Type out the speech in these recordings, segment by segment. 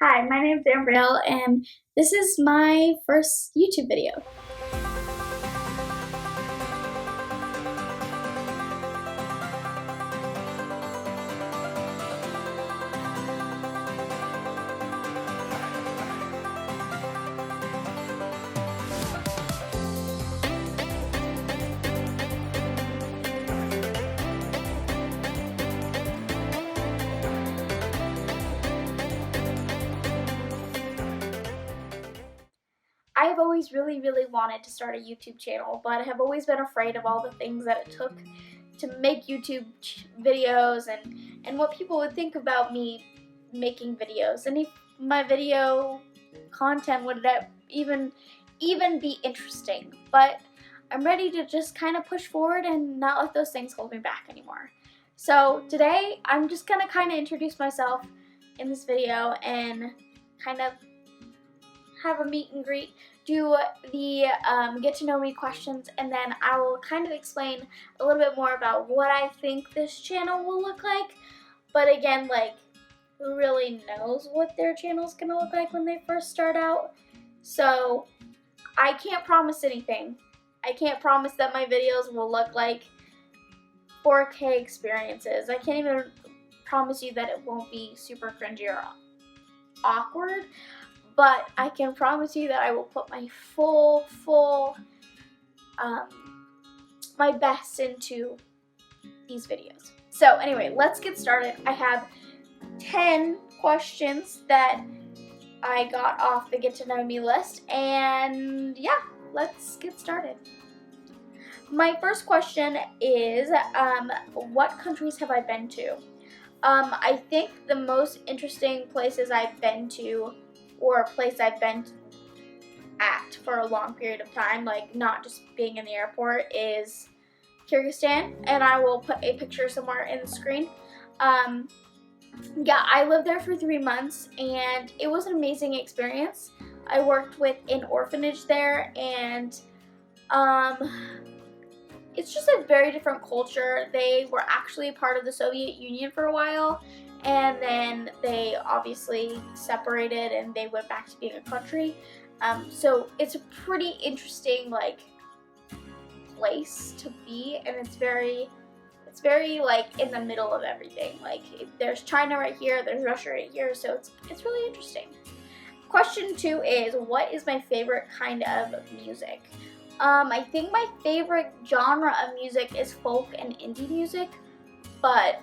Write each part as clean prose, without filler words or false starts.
Hi, my name is Ambrielle, and this is my first YouTube video. I have always really wanted to start a YouTube channel, but have always been afraid of all the things that it took to make YouTube videos and what people would think about me making videos, and if my video content would even be interesting. But I'm ready to just kind of push forward and not let those things hold me back anymore. So today I'm just gonna kind of introduce myself in this video and kind of have a meet and greet, do the get to know me questions, and then I will kind of explain a little bit more about what I think this channel will look like. But again, like, who really knows what their channel's gonna look like when they first start out? So I can't promise anything. I can't promise that my videos will look like 4K experiences. I can't even promise you that it won't be super cringy or awkward. But I can promise you that I will put my my best into these videos. So anyway, let's get started. I have 10 questions that I got off the Get to Know Me list, and yeah, let's get started. My first question is, what countries have I been to? I think the most interesting places I've been to, or a place I've been at for a long period of time, like not just being in the airport, is Kyrgyzstan, and I will put a picture somewhere in the screen. Yeah, I lived there for 3 months, and it was an amazing experience. I worked with an orphanage there, and it's just a very different culture. They were actually part of the Soviet Union for a while, and then they obviously separated and they went back to being a country. So it's a pretty interesting place to be, and it's very like in the middle of everything. Like, there's China right here, there's Russia right here, so it's really interesting. Question 2 is, what is my favorite kind of music? I think my favorite genre of music is folk and indie music, but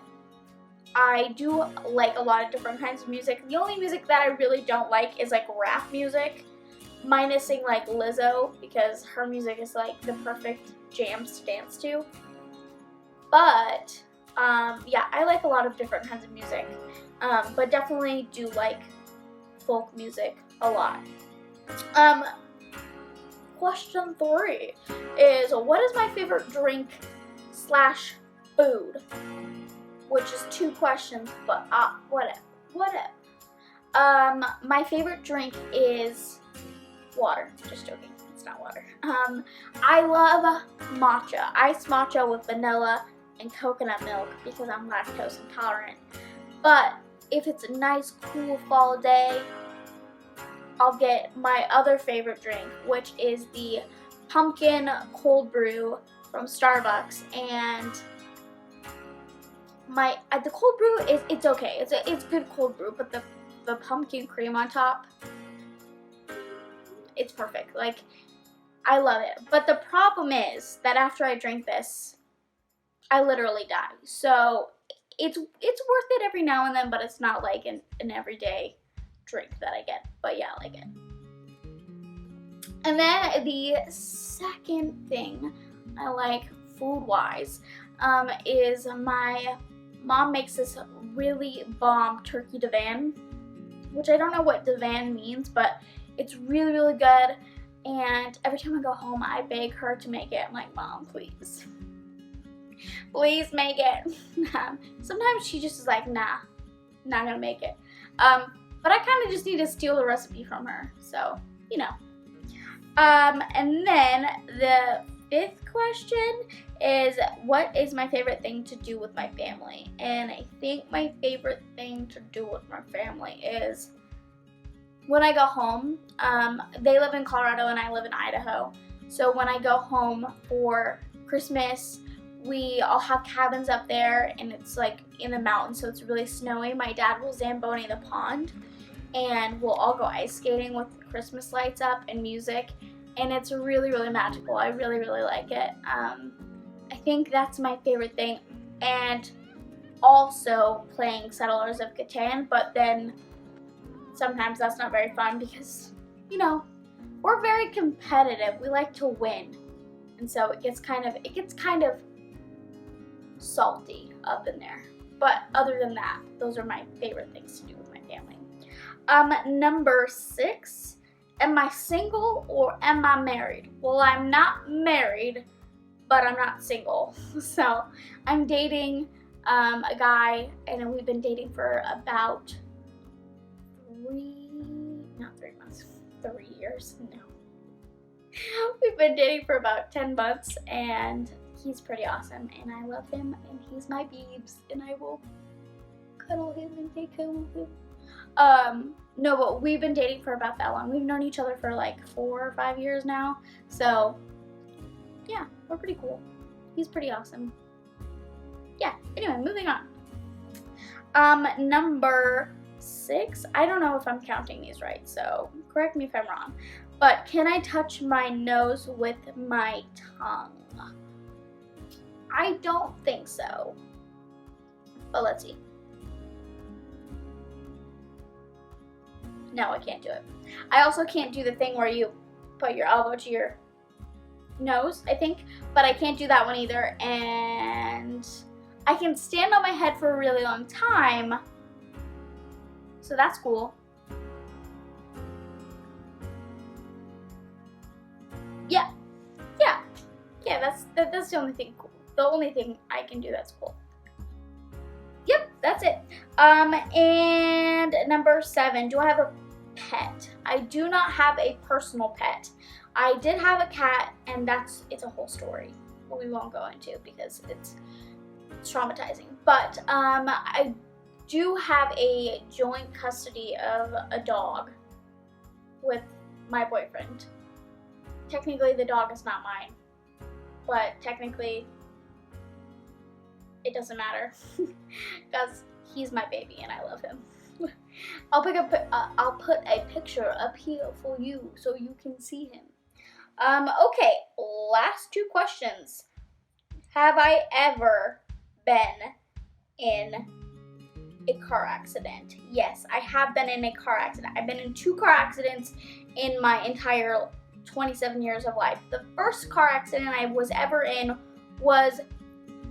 I do like a lot of different kinds of music. The only music that I really don't like is like rap music, minusing like Lizzo, because her music is like the perfect jams to dance to. But yeah, I like a lot of different kinds of music, but definitely do like folk music a lot. Question 3 is, what is my favorite drink / food? Which is 2 questions, but whatever. My favorite drink is water. Just joking, it's not water. I love matcha. Iced matcha with vanilla and coconut milk because I'm lactose intolerant. But if it's a nice, cool fall day, I'll get my other favorite drink, which is the pumpkin cold brew from Starbucks. And the cold brew it's okay. It's good cold brew, but the pumpkin cream on top, it's perfect. Like, I love it. But the problem is that after I drink this, I literally die. So it's worth it every now and then, but it's not like an everyday drink that I get. But yeah, I like it. And then the second thing I like food-wise is my mom makes this really bomb turkey divan, which I don't know what divan means, but it's really good. And every time I go home, I beg her to make it. I'm like, Mom, please make it. Sometimes she just is like, nah, not gonna make it. But I kind of just need to steal the recipe from her, so, you know. And then the 5th question is, what is my favorite thing to do with my family? And I think my favorite thing to do with my family is when I go home, they live in Colorado and I live in Idaho. So when I go home for Christmas, we all have cabins up there, and it's like in the mountains, so it's really snowy. My dad will Zamboni the pond, and we'll all go ice skating with Christmas lights up and music, and it's really, really magical. I really, really like it. I think that's my favorite thing, and also playing Settlers of Catan, but then sometimes that's not very fun because, you know, we're very competitive. We like to win, and so it gets kind of salty up in there. But other than that, those are my favorite things to do with my family. Number 6, am I single or am I married? Well, I'm not married, but I'm not single. So I'm dating a guy, and we've been dating for about 3 years. No. We've been dating for about 10 months, and he's pretty awesome, and I love him, and he's my beebs, and I will cuddle him and take home with him. No, but we've been dating for about that long. We've known each other for like 4 or 5 years now, so yeah, we're pretty cool. He's pretty awesome. Yeah, anyway, moving on. Number 6, I don't know if I'm counting these right, so correct me if I'm wrong, but can I touch my nose with my tongue? I don't think so, but let's see. No, I can't do it. I also can't do the thing where you put your elbow to your nose, I think, but I can't do that one either, and I can stand on my head for a really long time, so that's cool. Yeah, that's the only thing cool. The only thing I can do that's cool. Yep, that's it. And number 7, do I have a pet? I do not have a personal pet. I did have a cat, and it's a whole story, but we won't go into because it's traumatizing. But I do have a joint custody of a dog with my boyfriend. Technically, the dog is not mine, but technically, it doesn't matter because he's my baby and I love him. I'll put a picture up here for you so you can see him. Okay, last 2 questions. Have I ever been in a car accident? Yes, I have been in a car accident. I've been in 2 car accidents in my entire 27 years of life. The first car accident I was ever in was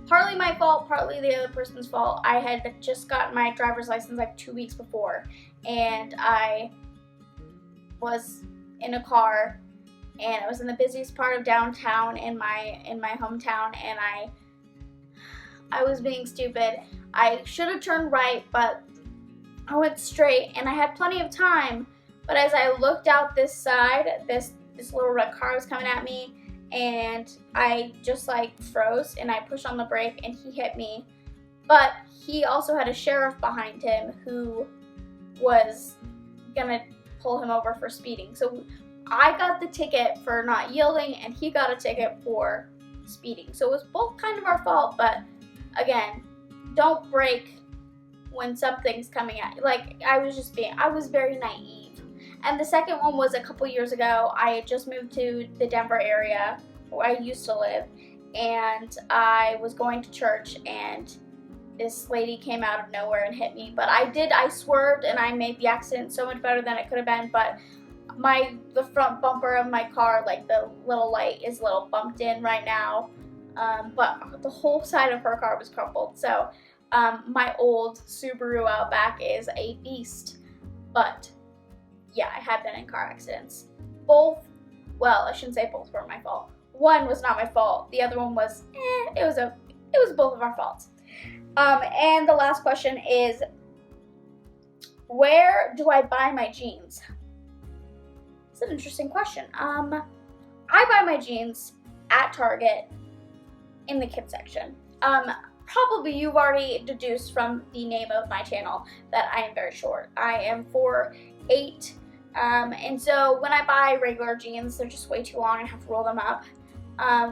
partly my fault, partly the other person's fault. I had just gotten my driver's license like 2 weeks before, and I was in a car, and I was in the busiest part of downtown in my hometown, and I was being stupid. I should have turned right, but I went straight, and I had plenty of time. But as I looked out this side, this little red car was coming at me, and I just like froze, and I pushed on the brake, and he hit me. But he also had a sheriff behind him who was gonna pull him over for speeding. So I got the ticket for not yielding, and he got a ticket for speeding. So it was both kind of our fault, but again, don't brake when something's coming at you. Like, I was very naive. And the second one was a couple years ago. I had just moved to the Denver area where I used to live, and I was going to church, and this lady came out of nowhere and hit me. But I swerved, and I made the accident so much better than it could have been. But the front bumper of my car, like the little light, is a little bumped in right now. But the whole side of her car was crumpled. So my old Subaru Outback is a beast. But yeah, I have been in car accidents. Both, well, I shouldn't say both were my fault. One was not my fault. The other one was, it was both of our faults. And the last question is, where do I buy my jeans? It's an interesting question. I buy my jeans at Target in the kids section. Probably you've already deduced from the name of my channel that I am very short. I am 4'8", And so when I buy regular jeans, they're just way too long and I have to roll them up,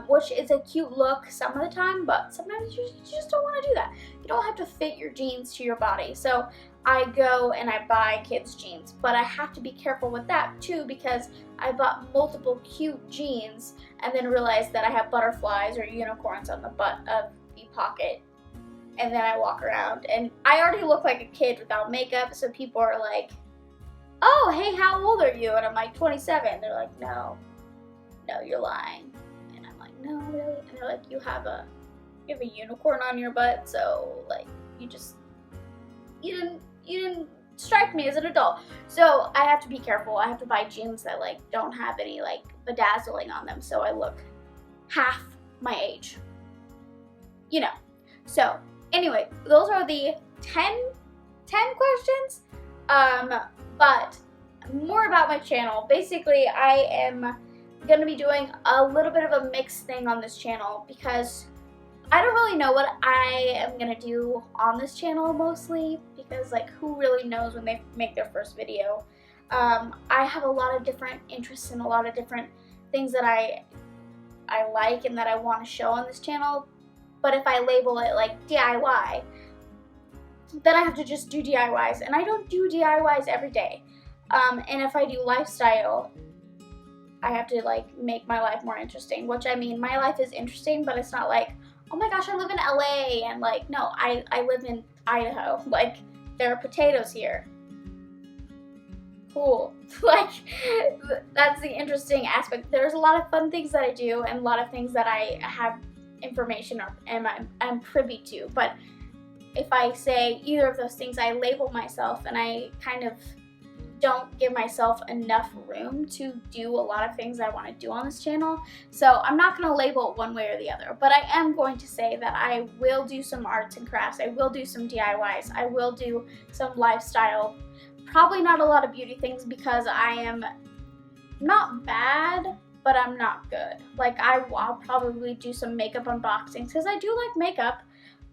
which is a cute look some of the time, but sometimes you just don't want to do that. You don't have to fit your jeans to your body. So I go and I buy kids jeans, but I have to be careful with that too, because I bought multiple cute jeans and then realized that I have butterflies or unicorns on the butt of the pocket. And then I walk around and I already look like a kid without makeup, so people are like, oh, hey, how old are you? And I'm like, 27. They're like, no, you're lying. And I'm like, no, really? And they're like, you have a unicorn on your butt, so like, you didn't strike me as an adult. So I have to be careful. I have to buy jeans that like don't have any like bedazzling on them, so I look half my age. So anyway, those are the 10 questions. But more about my channel. Basically, I am going to be doing a little bit of a mixed thing on this channel because I don't really know what I am going to do on this channel mostly, because like who really knows when they make their first video. I have a lot of different interests and a lot of different things that I like and that I want to show on this channel, but if I label it like DIY, then I have to just do DIYs, and I don't do DIYs every day. And if I do lifestyle, I have to like make my life more interesting, which I mean, my life is interesting, but it's not like, oh my gosh, I live in LA, and like, no, I live in Idaho. Like, there are potatoes here. Cool. Like, that's the interesting aspect. There's a lot of fun things that I do and a lot of things that I have information or I'm privy to, but if I say either of those things, I label myself and I kind of don't give myself enough room to do a lot of things I want to do on this channel. So I'm not going to label it one way or the other, but I am going to say that I will do some arts and crafts, I will do some DIYs, I will do some lifestyle, probably not a lot of beauty things because I am not bad, but I'm not good. Like I'll probably do some makeup unboxings because I do like makeup,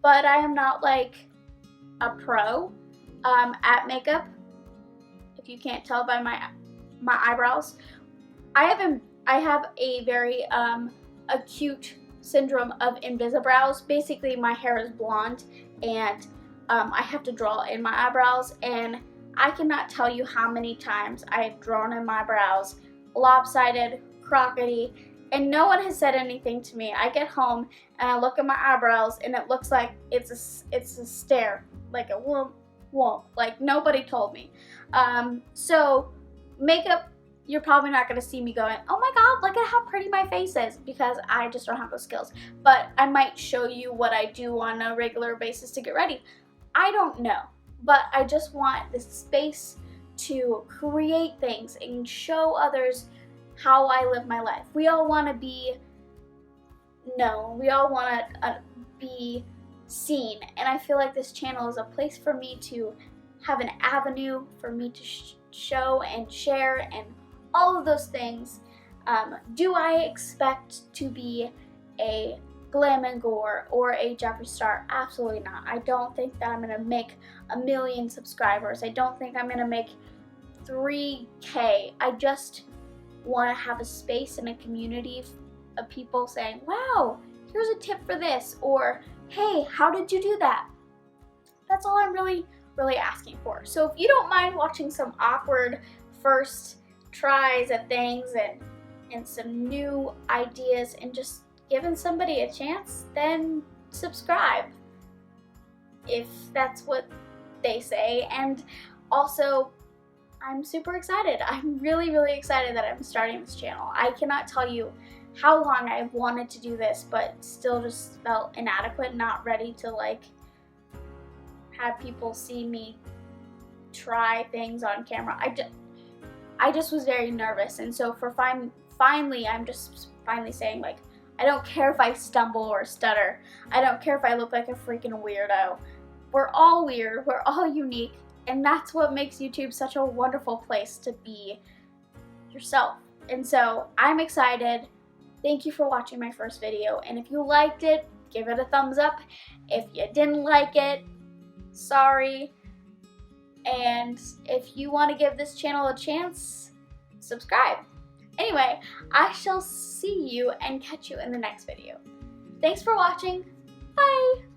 but I am not like a pro at makeup. If you can't tell by my eyebrows, I have a very acute syndrome of invisibrows. Basically, my hair is blonde, and I have to draw in my eyebrows, and I cannot tell you how many times I have drawn in my brows, lopsided, crockety, and no one has said anything to me. I get home and I look at my eyebrows and it looks like it's a stare, like a womp. Like nobody told me. So makeup, you're probably not going to see me going, oh my god, look at how pretty my face is, because I just don't have those skills. But I might show you what I do on a regular basis to get ready. I don't know, but I just want this space to create things and show others how I live my life. We all want to be known. We all want to be seen. And I feel like this channel is a place for me to have an avenue for me to show and share and all of those things. Do I expect to be a Glam and Gore or a Jeffree Star? Absolutely not. I don't think that I'm going to make 1 million subscribers. I don't think I'm going to make 3K. I just want to have a space and a community of people saying, wow, here's a tip for this, or hey, how did you do that? That's all I'm really asking for. So if you don't mind watching some awkward first tries at things and some new ideas and just giving somebody a chance, then subscribe if that's what they say. And also, I'm super excited. I'm really excited that I'm starting this channel. I cannot tell you how long I've wanted to do this, but still just felt inadequate, not ready to like have people see me try things on camera. I just was very nervous, and so for finally, I'm just finally saying, like, I don't care if I stumble or stutter. I don't care if I look like a freaking weirdo. We're all weird. We're all unique. And that's what makes YouTube such a wonderful place to be yourself. And so I'm excited. Thank you for watching my first video. And if you liked it, give it a thumbs up. If you didn't like it, sorry. And if you want to give this channel a chance, subscribe. Anyway, I shall see you and catch you in the next video. Thanks for watching. Bye!